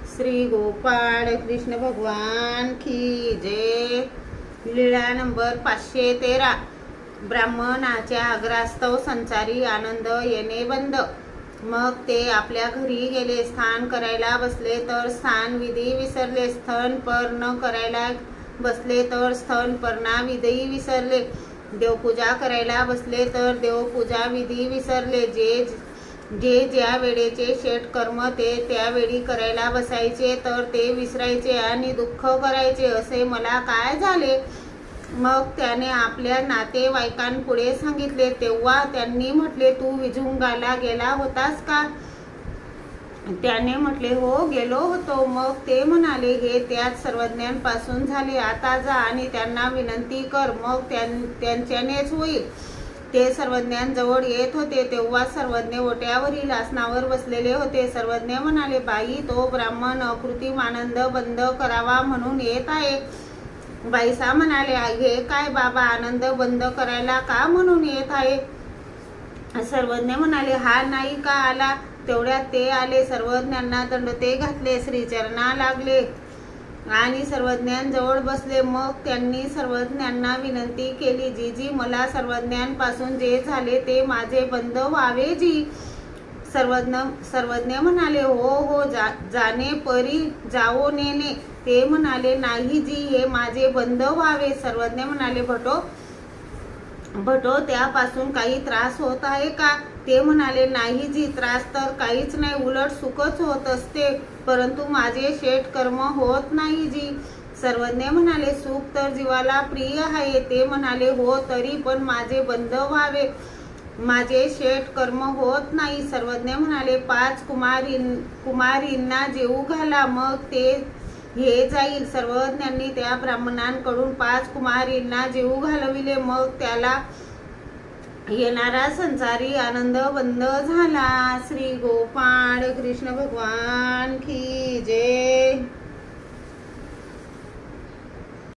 श्री गोपाळ कृष्ण भगवान की जय। लीळा नंबर 513। ब्राह्मणाच्या आग्रहास्तव संसारी आनंद येणे बंद। मग ते आपल्या घरी गेले। स्नान करायला बसले तर स्नान विधी विसरले, स्तनपर्न करायला बसले तर स्तनपर्णा विधी विसरले, देवपूजा करायला बसले तर देवपूजा विधी विसरले। जे ज्या वेळेचे शेट कर्म ते त्यावेळी करायला बसायचे तर ते विसरायचे आणि दुःख करायचे, असे मला काय झाले? मग त्याने आपल्या नातेवाईकांपुढे सांगितले। तेव्हा त्यांनी म्हटले, तू विझुंगाला गेला होतास का? त्याने म्हटले, हो गेलो होतो। मग ते म्हणाले, हे त्याच सर्वज्ञांपासून झाले, आता जा आणि त्यांना विनंती कर, मग त्यांच्यानेच होईल। ते सर्वज्ञांजवळ येत होते तेव्हा सर्वज्ञ ओट्यावरील आसनावर बसलेले होते। सर्वज्ञ म्हणाले, बाई, तो ब्राह्मण अकृत्रिम आनंद बंद करावा म्हणून येत आहे। बाईसा म्हणाले, हे काय बाबा, आनंद बंद करायला का म्हणून येत आहे? सर्वज्ञ म्हणाले, हा नाही का आला? तेवढ्यात ते आले, सर्वज्ञांना दंडोते घातले, श्रीचरणा लागले आणि सर्वज्ञांजवळ बसले। मग त्यांनी सर्वज्ञांना विनंती केली, जीजी, मला सर्वज्ञांपासून जे झाले ते माझे बंद व्हावे जी। सर्वज्ञ म्हणाले, हो हो, जाणे परी जाओ नेने। ते म्हणाले, नाही जी, हे माझे बंद व्हावे। सर्वज्ञ म्हणाले, भटो, त्यापासून काही त्रास होत आहे का? ते म्हणाले, नाही जी, त्रास तर काहीच नाही, उलट सुखच होत असते, परंतु माझे शेट कर्म होत नाही जी। सर्वज्ञ म्हणाले, सुख तर जीवाला प्रिय आहे। ते म्हणाले, हो, तरी पण माझे बंद व्हावे, माझे शेट कर्म होत नाही। सर्वज्ञ म्हणाले, 5 कुमारींना जेवू घाला, मग ते हे जाईल। सर्वज्ञांनी त्या ब्राह्मणांकडून 5 कुमारींना जेवू घालविले, मग त्याला येणारा संसारी आनंद बंद झाला। श्री गोपाळ कृष्ण भगवान की